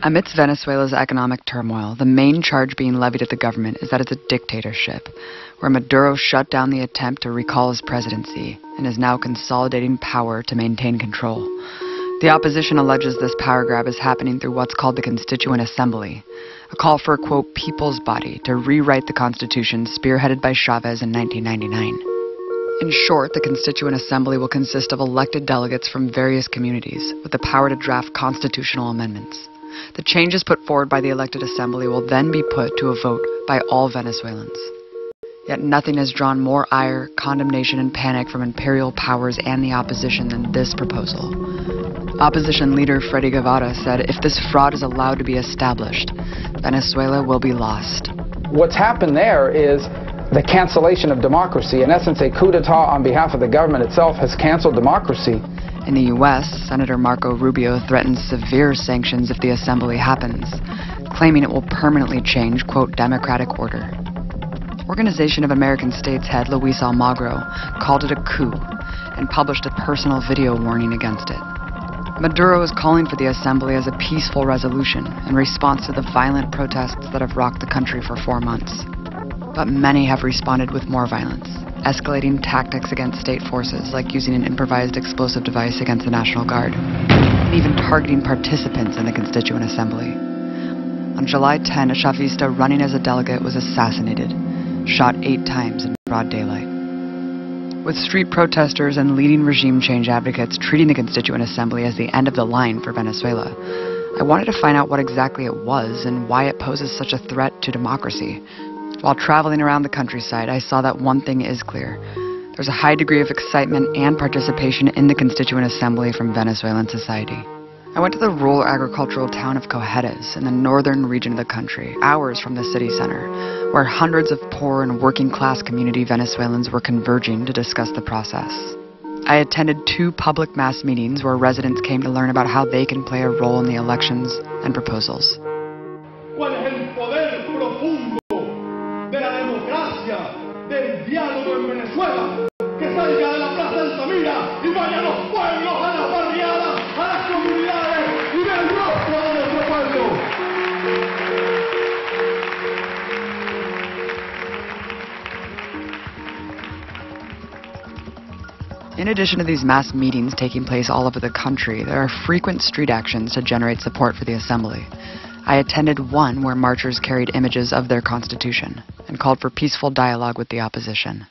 Amidst Venezuela's economic turmoil, the main charge being levied at the government is that it's a dictatorship, where Maduro shut down the attempt to recall his presidency and is now consolidating power to maintain control. The opposition alleges this power grab is happening through what's called the Constituent Assembly, a call for a, quote, people's body to rewrite the Constitution spearheaded by Chavez in 1999. In short, the Constituent Assembly will consist of elected delegates from various communities with the power to draft constitutional amendments. The changes put forward by the elected assembly will then be put to a vote by all Venezuelans. Yet nothing has drawn more ire, condemnation, and panic from imperial powers and the opposition than this proposal. Opposition leader Freddy Guevara said if this fraud is allowed to be established, Venezuela will be lost. What's happened there is the cancellation of democracy. In essence, a coup d'etat on behalf of the government itself has canceled democracy. In the U.S., Senator Marco Rubio threatens severe sanctions if the assembly happens, claiming it will permanently change, quote, democratic order. Organization of American States head Luis Almagro called it a coup and published a personal video warning against it. Maduro is calling for the assembly as a peaceful resolution in response to the violent protests that have rocked the country for 4 months. But many have responded with more violence, escalating tactics against state forces like using an improvised explosive device against the National Guard, and even targeting participants in the Constituent Assembly. On July 10, a Chavista running as a delegate was assassinated, shot 8 times in broad daylight. With street protesters and leading regime change advocates treating the Constituent Assembly as the end of the line for Venezuela, I wanted to find out what exactly it was and why it poses such a threat to democracy. While traveling around the countryside, I saw that one thing is clear. There's a high degree of excitement and participation in the Constituent Assembly from Venezuelan society. I went to the rural agricultural town of Cojedes in the northern region of the country, hours from the city center, where hundreds of poor and working-class community Venezuelans were converging to discuss the process. I attended 2 public mass meetings where residents came to learn about how they can play a role in the elections and proposals. Del diálogo en Venezuela, que salga de la Plaza de Altamira y vaya a los pueblos, a las barriadas, a las comunidades y vea el rostro de nuestro pueblo. In addition to these mass meetings taking place all over the country, there are frequent street actions to generate support for the assembly. I attended one where marchers carried images of their constitution and called for peaceful dialogue with the opposition.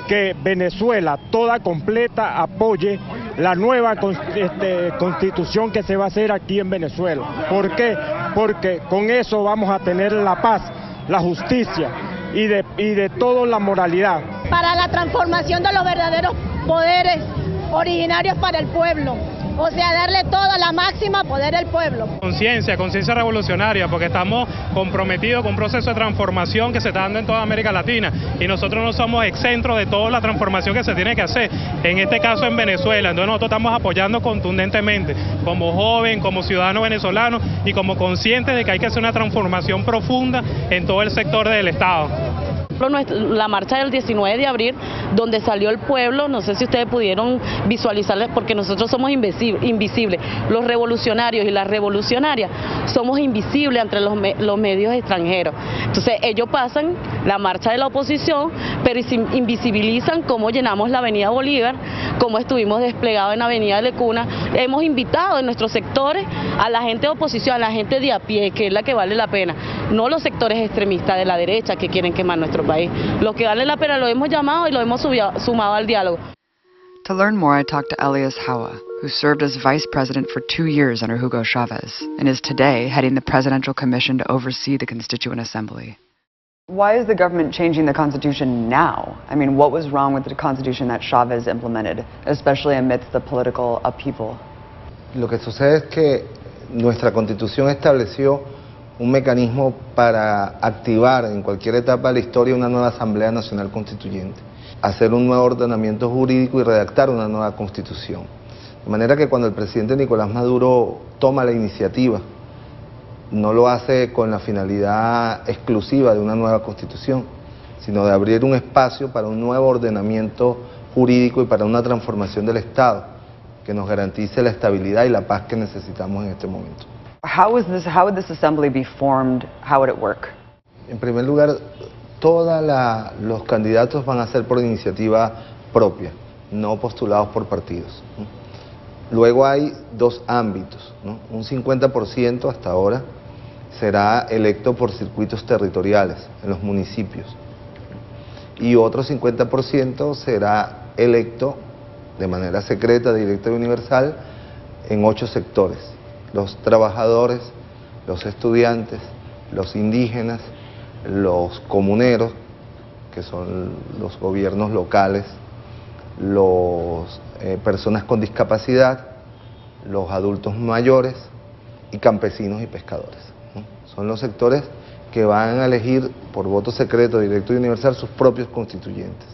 Que Venezuela toda completa apoye la nueva constitución que se va a hacer aquí en Venezuela. ¿Por qué? Porque con eso vamos a tener la paz, la justicia y de toda la moralidad. Para la transformación de los verdaderos poderes originarios para el pueblo. O sea, darle toda la máxima poder al pueblo. Conciencia revolucionaria, porque estamos comprometidos con un proceso de transformación que se está dando en toda América Latina y nosotros no somos exentos de toda la transformación que se tiene que hacer, en este caso en Venezuela. Entonces nosotros estamos apoyando contundentemente, como joven, como ciudadano venezolano y como conscientes de que hay que hacer una transformación profunda en todo el sector del Estado. La marcha del 19 de abril, donde salió el pueblo, no sé si ustedes pudieron visualizarla, porque nosotros somos invisibles. Los revolucionarios y las revolucionarias somos invisibles ante los medios extranjeros. Entonces ellos pasan la marcha de la oposición, pero invisibilizan cómo llenamos la avenida Bolívar, cómo estuvimos desplegados en la avenida Lecuna. Hemos invitado en nuestros sectores a la gente de oposición, a la gente de a pie, que es la que vale la pena, no los sectores extremistas de la derecha que quieren quemar nuestro país. Lo que vale la pena lo hemos llamado y lo hemos sumado al diálogo. To learn more, I talked to Elias Hawa, who served as vice president for 2 years under Hugo Chavez and is today heading the Presidential Commission to oversee the Constituent Assembly. Why is the government changing the Constitution now? I mean, what was wrong with the Constitution that Chavez implemented, especially amidst the political upheaval? Lo que sucede es que nuestra Constitución estableció un mecanismo para activar en cualquier etapa de la historia una nueva Asamblea Nacional Constituyente, hacer un nuevo ordenamiento jurídico y redactar una nueva Constitución. De manera que cuando el presidente Nicolás Maduro toma la iniciativa, no lo hace con la finalidad exclusiva de una nueva Constitución, sino de abrir un espacio para un nuevo ordenamiento jurídico y para una transformación del Estado que nos garantice la estabilidad y la paz que necesitamos en este momento. How would this assembly be formed? How would it work? En primer lugar, todos los candidatos van a ser por iniciativa propia, no postulados por partidos. Luego hay dos ámbitos, ¿no? Un 50% hasta ahora será electo por circuitos territoriales en los municipios y otro 50% será electo de manera secreta, directa y universal en 8 sectores: los trabajadores, los estudiantes, los indígenas, los comuneros, que son los gobiernos locales, personas con discapacidad, los adultos mayores y campesinos y pescadores, ¿no? Son los sectores que van a elegir por voto secreto, directo y universal sus propios constituyentes.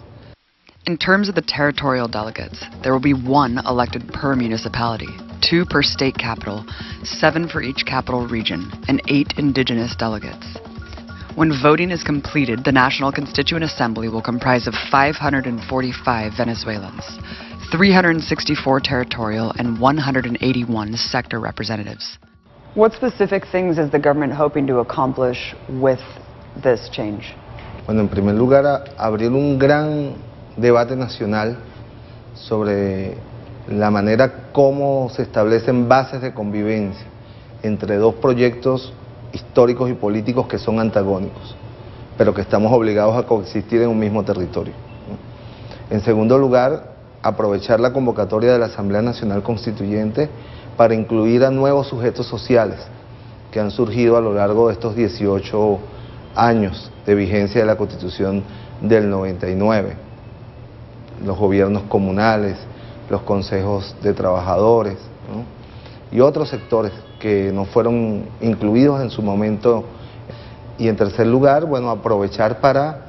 In terms of the territorial delegates, there will be 1 elected per municipality, 2 per state capital, 7 for each capital region, and 8 indigenous delegates. When voting is completed, the National Constituent Assembly will comprise of 545 Venezuelans, 364 territorial and 181 sector representatives. What specific things is the government hoping to accomplish with this change? Bueno, en primer lugar, abrir un gran debate nacional sobre la manera como se establecen bases de convivencia entre 2 proyectos históricos y políticos que son antagónicos, pero que estamos obligados a coexistir en un mismo territorio, ¿no? En segundo lugar, aprovechar la convocatoria de la Asamblea Nacional Constituyente para incluir a nuevos sujetos sociales que han surgido a lo largo de estos 18 años de vigencia de la Constitución del 99. Los gobiernos comunales, los consejos de trabajadores, ¿no? Y otros sectores que no fueron incluidos en su momento. Y en tercer lugar, bueno, aprovechar para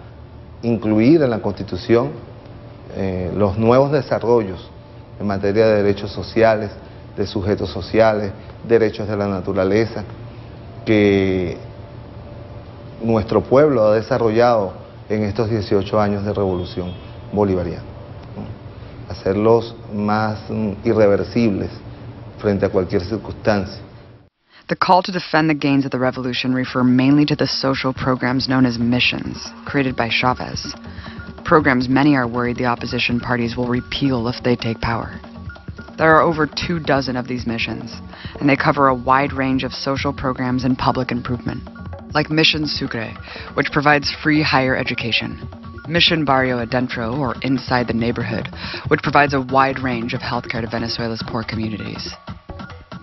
incluir en la Constitución los nuevos desarrollos en materia de derechos sociales, de sujetos sociales, derechos de la naturaleza, que nuestro pueblo ha desarrollado en estos 18 años de revolución bolivariana, ¿no? Hacerlos más irreversibles frente a cualquier circunstancia. The call to defend the gains of the revolution refer mainly to the social programs known as missions, created by Chavez. Programs many are worried the opposition parties will repeal if they take power. There are over 24 of these missions, and they cover a wide range of social programs and public improvement, like Mission Sucre, which provides free higher education, Mission Barrio Adentro, or Inside the Neighborhood, which provides a wide range of healthcare to Venezuela's poor communities,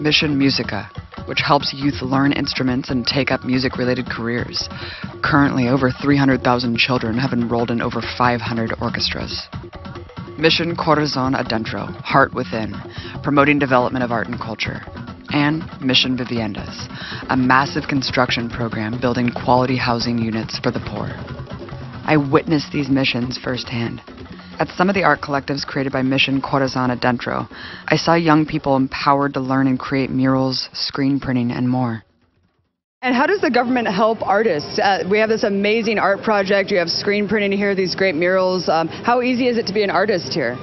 Mission Musica, which helps youth learn instruments and take up music-related careers. Currently, over 300,000 children have enrolled in over 500 orchestras. Mission Corazon Adentro, Heart Within, promoting development of art and culture. And Mission Viviendas, a massive construction program building quality housing units for the poor. I witnessed these missions firsthand. At some of the art collectives created by Mission Corazon Adentro, I saw young people empowered to learn and create murals, screen printing, and more. And how does the government help artists? We have this amazing art project, you have screen printing here, these great murals. How easy is it to be an artist here?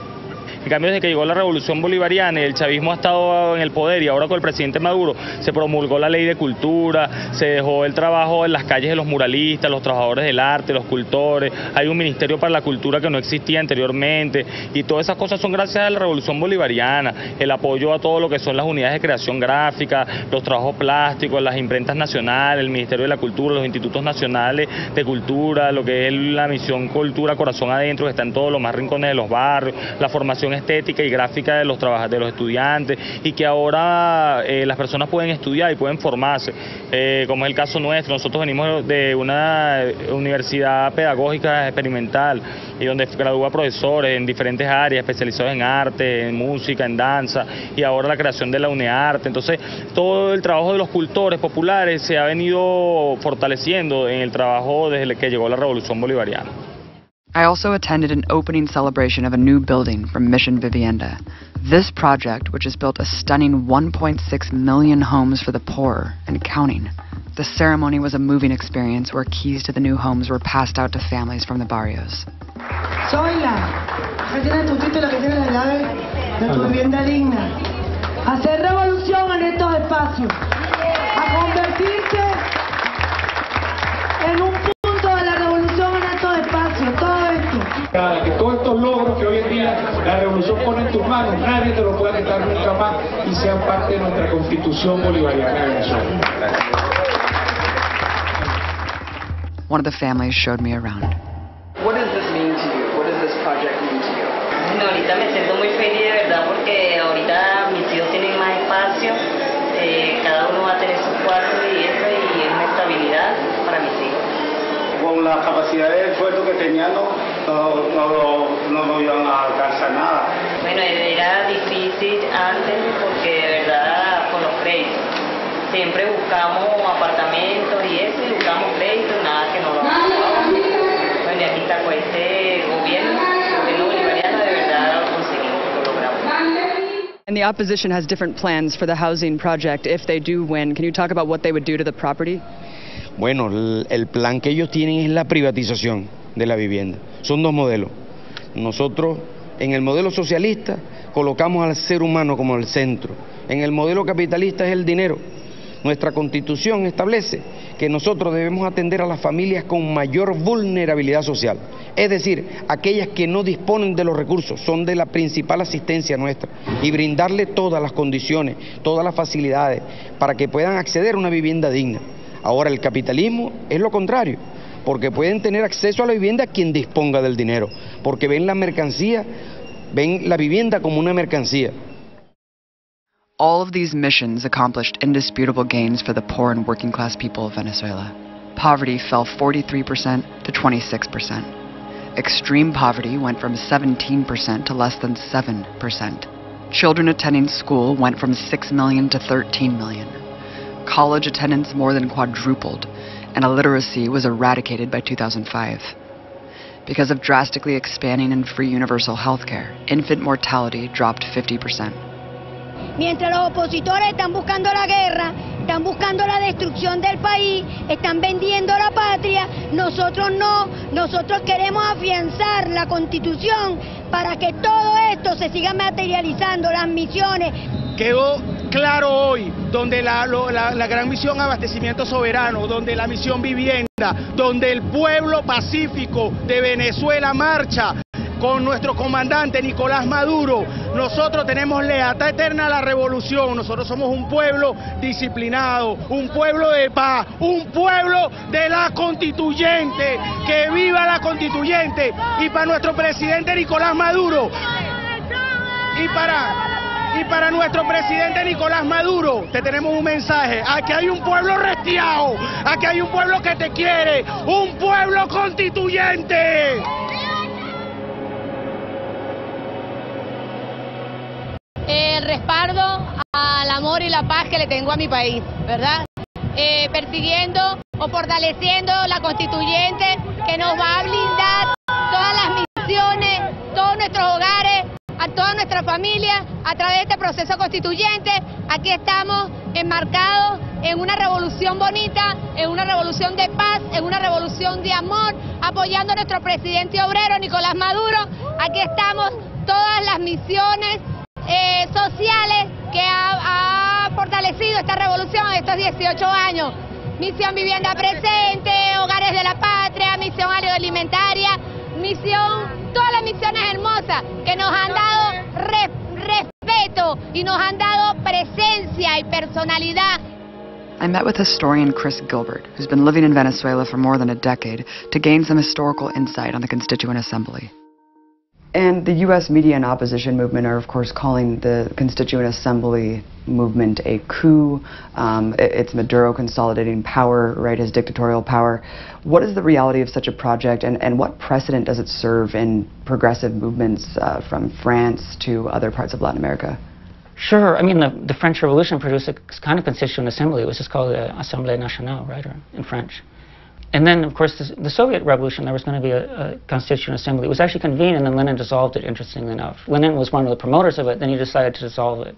En cambio, desde que llegó la revolución bolivariana y el chavismo ha estado en el poder, y ahora con el presidente Maduro se promulgó la ley de cultura, se dejó el trabajo en las calles de los muralistas, los trabajadores del arte, los cultores, hay un ministerio para la cultura que no existía anteriormente, y todas esas cosas son gracias a la revolución bolivariana, el apoyo a todo lo que son las unidades de creación gráfica, los trabajos plásticos, las imprentas nacionales, el Ministerio de la Cultura, los institutos nacionales de cultura, lo que es la misión Cultura Corazón Adentro, que está en todos los más rincones de los barrios, la formación estética y gráfica de los estudiantes, y que ahora las personas pueden estudiar y pueden formarse, como es el caso nuestro. Nosotros venimos de una universidad pedagógica experimental y donde gradúa profesores en diferentes áreas, especializados en arte, en música, en danza, y ahora la creación de la UNEARTE. Entonces, todo el trabajo de los cultores populares se ha venido fortaleciendo en el trabajo desde que llegó la revolución bolivariana. I also attended an opening celebration of a new building from Mission Vivienda. This project, which has built a stunning 1.6 million homes for the poor and counting. The ceremony was a moving experience where keys to the new homes were passed out to families from the barrios. Soy la tiene tu título, que tiene la llave de tu vivienda digna. Hacer revolución en estos espacios. convertirse en un punto de la revolución en estos espacios, todo esto. Para que todos estos logros que hoy en día la revolución pone en tus manos, nadie te lo puede quitar nunca más y sean parte de nuestra constitución bolivariana de Venezuela. One of the families showed me around. What does this mean to you? What does this project mean to you? Bueno, ahorita me siento muy feliz de verdad porque ahorita mis hijos tienen más espacio, cada uno va a tener su cuarto y eso, y es una estabilidad para mis hijos. Con la capacidad de esfuerzo que tenían no iban a alcanzar nada. Bueno, era difícil antes porque de verdad con los créditos. Siempre buscamos apartamentos y eso, y buscamos créditos, nada que no lo hagamos. Bueno, y aquí está con este gobierno bolivariano, de verdad lo conseguimos, lo logramos. And the opposition has different plans for the housing project if they do win. Can you talk about what they would do to the property? Bueno, el plan que ellos tienen es la privatización de la vivienda. Son dos modelos. Nosotros, en el modelo socialista, colocamos al ser humano como el centro. En el modelo capitalista es el dinero. Nuestra Constitución establece que nosotros debemos atender a las familias con mayor vulnerabilidad social, es decir, aquellas que no disponen de los recursos, son de la principal asistencia nuestra, y brindarle todas las condiciones, todas las facilidades para que puedan acceder a una vivienda digna. Ahora, el capitalismo es lo contrario, porque pueden tener acceso a la vivienda quien disponga del dinero, porque ven la mercancía, ven la vivienda como una mercancía. All of these missions accomplished indisputable gains for the poor and working class people of Venezuela. Poverty fell 43% to 26%. Extreme poverty went from 17% to less than 7%. Children attending school went from 6 million to 13 million. College attendance more than quadrupled, and illiteracy was eradicated by 2005. Because of drastically expanding and free universal health care, infant mortality dropped 50%. Mientras los opositores están buscando la guerra, están buscando la destrucción del país, están vendiendo la patria, nosotros no, nosotros queremos afianzar la Constitución para que todo esto se siga materializando, las misiones. Quedó claro hoy, donde la gran misión abastecimiento soberano, donde la misión vivienda, donde el pueblo pacífico de Venezuela marcha con nuestro comandante Nicolás Maduro. Nosotros tenemos lealtad eterna a la revolución, nosotros somos un pueblo disciplinado, un pueblo de paz, un pueblo de la constituyente, que viva la constituyente. Y para nuestro presidente Nicolás Maduro, y para nuestro presidente Nicolás Maduro, te tenemos un mensaje: aquí hay un pueblo restiado, aquí hay un pueblo que te quiere, un pueblo constituyente. El respaldo al amor y la paz que le tengo a mi país, ¿verdad? Persiguiendo o fortaleciendo la constituyente que nos va a blindar todas las misiones, todos nuestros hogares, a toda nuestra familia a través de este proceso constituyente. Aquí estamos enmarcados en una revolución bonita, en una revolución de paz, en una revolución de amor, apoyando a nuestro presidente obrero Nicolás Maduro. Aquí estamos todas las misiones sociales que ha fortalecido esta revolución en estos 18 años. Misión Vivienda Presente, Hogares de la Patria, Misión Agroalimentaria, misión, todas las misiones hermosas que nos han dado respeto y nos han dado presencia y personalidad. I met with historian Chris Gilbert, who's been living in Venezuela for more than a decade, to gain some historical insight on the Constituent Assembly. And the U.S. media and opposition movement are, of course, calling the Constituent Assembly movement a coup. It's Maduro consolidating power, right, his dictatorial power. What is the reality of such a project, and what precedent does it serve in progressive movements from France to other parts of Latin America? Sure. I mean, the French Revolution produced a kind of Constituent Assembly. It was just called the Assemblée Nationale, right, or in French. And then, of course, the Soviet Revolution, there was going to be a Constituent Assembly. It was actually convened, and then Lenin dissolved it, interestingly enough. Lenin was one of the promoters of it, then he decided to dissolve it.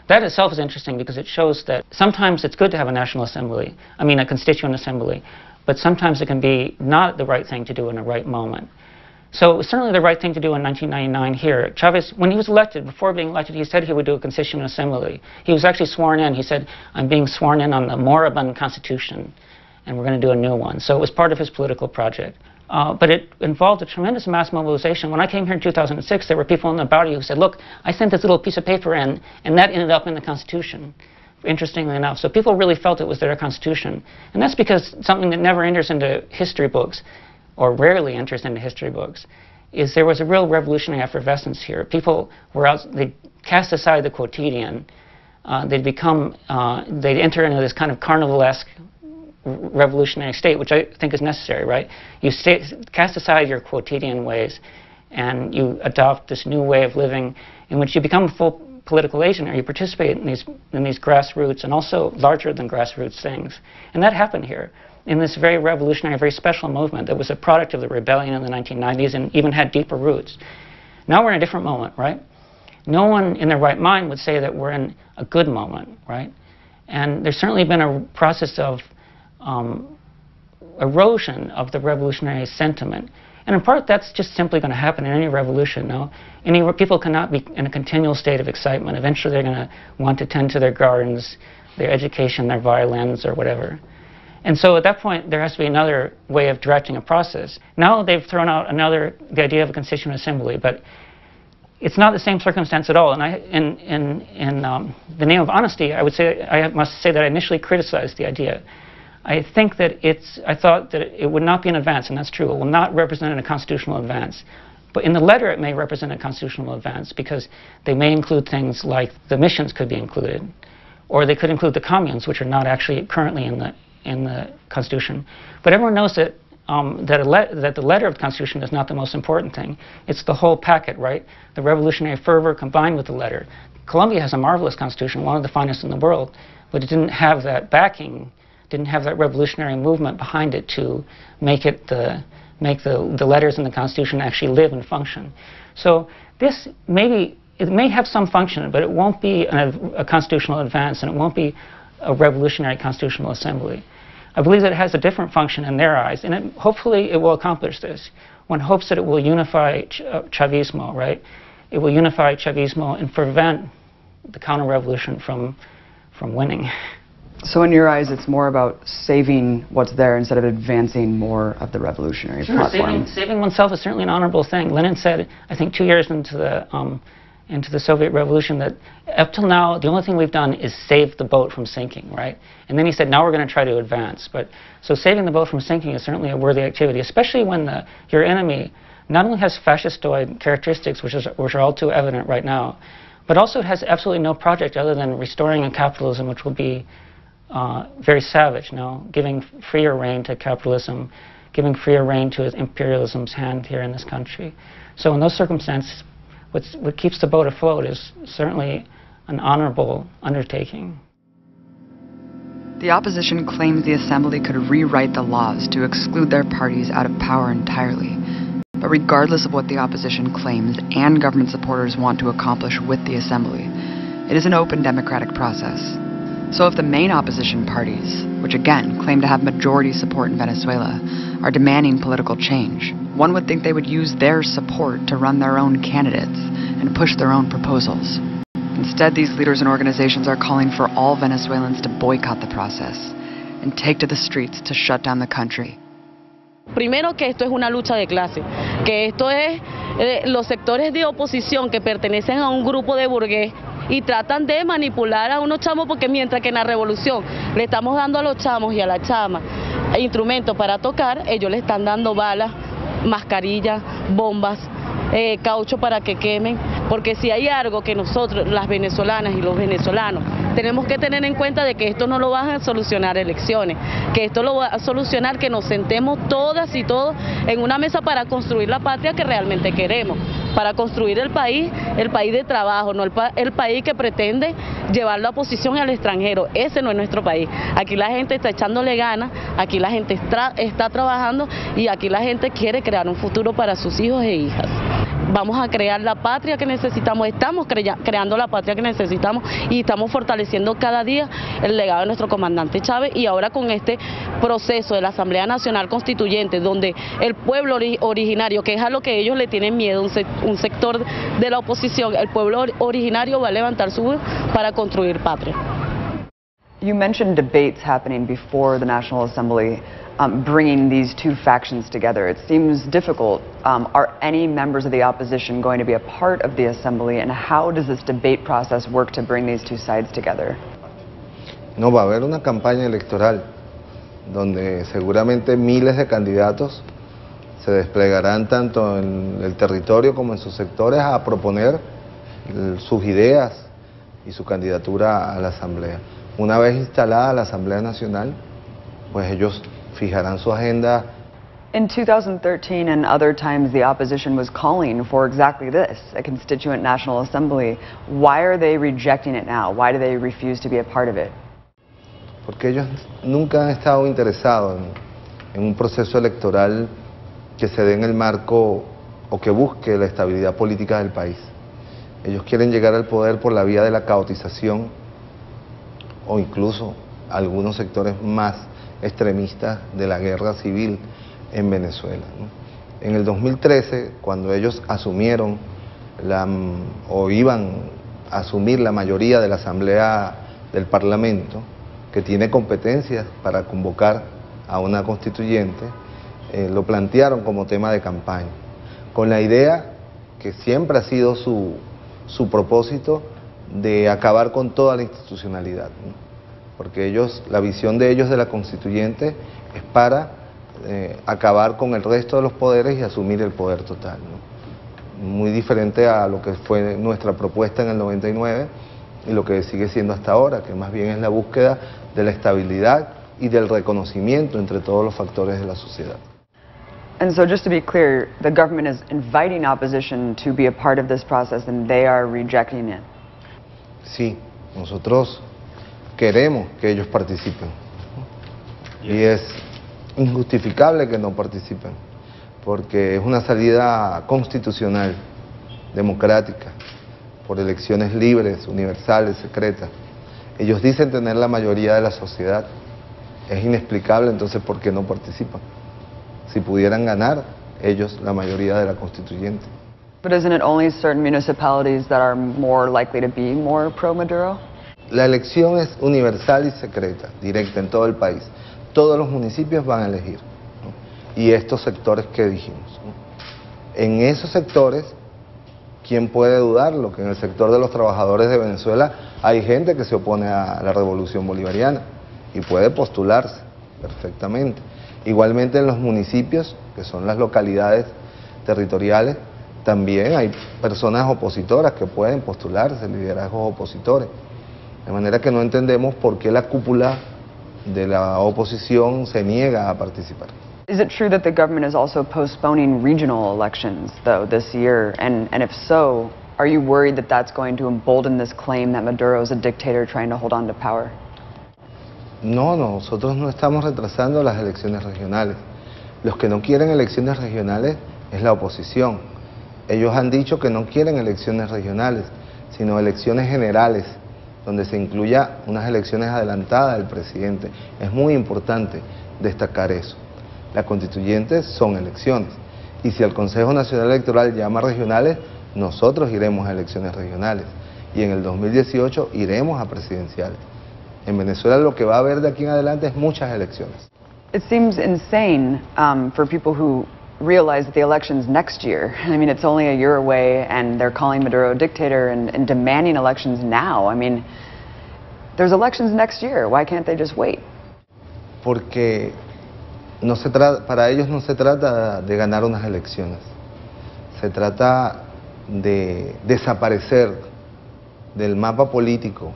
That itself is interesting because it shows that sometimes it's good to have a National Assembly, I mean a Constituent Assembly, but sometimes it can be not the right thing to do in the right moment. So it was certainly the right thing to do in 1999 here. Chavez, when he was elected, before being elected, he said he would do a constituent assembly. He was actually sworn in. He said, I'm being sworn in on the moribund constitution, and we're going to do a new one. So it was part of his political project. But it involved a tremendous mass mobilization. When I came here in 2006, there were people in the body who said, look, I sent this little piece of paper in, and that ended up in the Constitution, interestingly enough. So people really felt it was their Constitution. And that's because something that never enters into history books, or rarely enters into history books, is there was a real revolutionary effervescence here. People were out, they cast aside the quotidian. They'd enter into this kind of carnivalesque revolutionary state, which I think is necessary, right? You cast aside your quotidian ways, and you adopt this new way of living in which you become a full political agent, or you participate in these grassroots and also larger than grassroots things. And that happened here in this very revolutionary, very special movement that was a product of the rebellion in the 1990s and even had deeper roots. Now we're in a different moment, right? No one in their right mind would say that we're in a good moment, right? And there's certainly been a process of erosion of the revolutionary sentiment. And in part, that's just simply going to happen in any revolution, no? People cannot be in a continual state of excitement. Eventually, they're going to want to tend to their gardens, their education, their violins, or whatever. And so at that point, there has to be another way of directing a process. Now they've thrown out the idea of a constituent assembly, but it's not the same circumstance at all. And in the name of honesty, I must say that I initially criticized the idea. I thought that it would not be an advance, and that's true. It will not represent a constitutional advance. But in the letter, it may represent a constitutional advance because they may include things like the missions could be included, or they could include the communes, which are not actually currently in the Constitution. But everyone knows that that the letter of the Constitution is not the most important thing. It's the whole packet, right? The revolutionary fervor combined with the letter. Colombia has a marvelous Constitution, one of the finest in the world, but it didn't have that backing, didn't have that revolutionary movement behind it to make the letters in the Constitution actually live and function. So this it may have some function, but it won't be a constitutional advance, and it won't be a revolutionary constitutional assembly. I believe that it has a different function in their eyes, and hopefully it will accomplish this. One hopes that it will unify Chavismo, right? It will unify Chavismo and prevent the counter-revolution from winning. So in your eyes, it's more about saving what's there instead of advancing more of the revolutionary platform? Saving oneself is certainly an honorable thing. Lenin said, I think 2 years into the Soviet Revolution, that up till now, the only thing we've done is save the boat from sinking, right? And then he said, now we're going to try to advance. So saving the boat from sinking is certainly a worthy activity, especially when your enemy not only has fascistoid characteristics, which are all too evident right now, but also it has absolutely no project other than restoring a capitalism which will be very savage, giving freer rein to capitalism, giving freer rein to imperialism's hand here in this country. So in those circumstances, what keeps the boat afloat is certainly an honorable undertaking. The opposition claims the assembly could rewrite the laws to exclude their parties out of power entirely. But regardless of what the opposition claims and government supporters want to accomplish with the assembly, it is an open democratic process. So if the main opposition parties, which again claim to have majority support in Venezuela, are demanding political change, one would think they would use their support to run their own candidates and push their own proposals. Instead, these leaders and organizations are calling for all Venezuelans to boycott the process and take to the streets to shut down the country. Primero, que esto es una lucha de clase, que esto es los sectores de oposición que pertenecen a un grupo de burgués y tratan de manipular a unos chamos, porque mientras que en la revolución le estamos dando a los chamos y a la chama instrumentos para tocar, ellos le están dando balas, mascarillas, bombas, caucho para que quemen, porque si hay algo que nosotros, las venezolanas y los venezolanos, tenemos que tener en cuenta de que esto no lo van a solucionar elecciones, que esto lo va a solucionar que nos sentemos todas y todos en una mesa para construir la patria que realmente queremos, para construir el país de trabajo, no el país que pretende llevar la oposición al extranjero. Ese no es nuestro país. Aquí la gente está echándole ganas, aquí la gente está trabajando y aquí la gente quiere crear un futuro para sus hijos e hijas. vamos a crear la patria que necesitamos, estamos creando la patria que necesitamos y estamos fortaleciendo cada día el legado de nuestro comandante Chávez, y ahora con este proceso de la Asamblea Nacional Constituyente, donde el pueblo originario, que es a lo que ellos le tienen miedo, un sector de la oposición, el pueblo originario va a levantar su voz para construir patria. You mentioned debates happening before the National Assembly, bringing these two factions together. It seems difficult. Are any members of the opposition going to be a part of the Assembly, and how does this debate process work to bring these two sides together? No, va a haber una campaña electoral donde seguramente miles de candidatos se desplegarán tanto en el territorio como en sus sectores a proponer sus ideas y su candidatura a la Asamblea. Una vez instalada la Asamblea Nacional, pues ellos fijarán su agenda. In 2013 and other times, the opposition was calling for exactly this, a constituent National Assembly. Why are they rejecting it now? Why do they refuse to be a part of it? Porque ellos nunca han estado interesados en un proceso electoral que se dé en el marco o que busque la estabilidad política del país. Ellos quieren llegar al poder por la vía de la caotización o incluso algunos sectores más extremistas de la guerra civil en Venezuela, ¿no? En el 2013, cuando ellos asumieron o iban a asumir la mayoría de la Asamblea del Parlamento, que tiene competencias para convocar a una constituyente, lo plantearon como tema de campaña, con la idea que siempre ha sido su propósito de acabar con toda la institucionalidad, ¿no? Porque ellos, la visión de ellos de la constituyente es para acabar con el resto de los poderes y asumir el poder total, ¿no? Muy diferente a lo que fue nuestra propuesta en el 99 y lo que sigue siendo hasta ahora, que más bien es la búsqueda de la estabilidad y del reconocimiento entre todos los factores de la sociedad. And so just to be clear, the government is inviting opposition to be a part of this process and they are rejecting it. Sí, nosotros queremos que ellos participen, ¿no? Y es injustificable que no participen, porque es una salida constitucional, democrática, por elecciones libres, universales, secretas. Ellos dicen tener la mayoría de la sociedad. Es inexplicable entonces por qué no participan, si pudieran ganar ellos la mayoría de la constituyente. But isn't it only certain municipalities that are more likely to be more pro-Maduro? La elección es universal y secreta, directa en todo el país. Todos los municipios van a elegir, ¿no? Y estos sectores que dijimos, ¿no? En esos sectores, ¿quién puede dudarlo? Que en el sector de los trabajadores de Venezuela hay gente que se opone a la revolución bolivariana y puede postularse perfectamente. Igualmente en los municipios, que son las localidades territoriales, también hay personas opositoras que pueden postularse, liderazgos opositores. De manera que no entendemos por qué la cúpula de la oposición se niega a participar. Is it true that the government is also postponing regional elections, though, this year? And if so, are you worried that that's going to embolden this claim that Maduro is a dictator trying to hold on to power? No, nosotros no estamos retrasando las elecciones regionales. Los que no quieren elecciones regionales es la oposición. Ellos han dicho que no quieren elecciones regionales, sino elecciones generales, donde se incluya unas elecciones adelantadas del presidente. Es muy importante destacar eso. Las constituyentes son elecciones, y si el Consejo Nacional Electoral llama regionales, nosotros iremos a elecciones regionales, y en el 2018 iremos a presidenciales. En Venezuela lo que va a haber de aquí en adelante es muchas elecciones. It seems insane for people who realize that the election's next year. I mean, it's only a year away, and they're calling Maduro a dictator and demanding elections now. I mean, there's elections next year. Why can't they just wait? Porque para ellos no se trata de ganar unas elecciones. Se trata de desaparecer del mapa político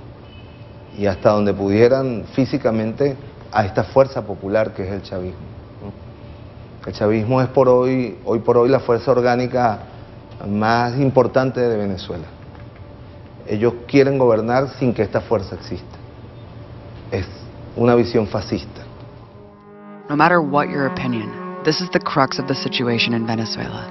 y hasta donde pudieran físicamente a esta fuerza popular que es el chavismo, ¿no? El chavismo es hoy por hoy la fuerza orgánica más importante de Venezuela. Ellos quieren gobernar sin que esta fuerza exista. Es una visión fascista. No matter what your opinion, this is the crux of the situation in Venezuela.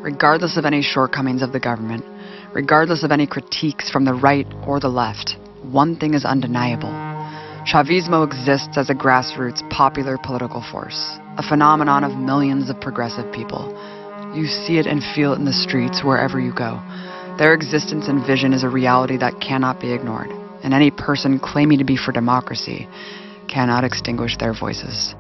regardless of any shortcomings of the government, regardless of any critiques from the right or the left, one thing is undeniable. Chavismo exists as a grassroots popular political force, a phenomenon of millions of progressive people. You see it and feel it in the streets wherever you go. Their existence and vision is a reality that cannot be ignored, and any person claiming to be for democracy cannot extinguish their voices.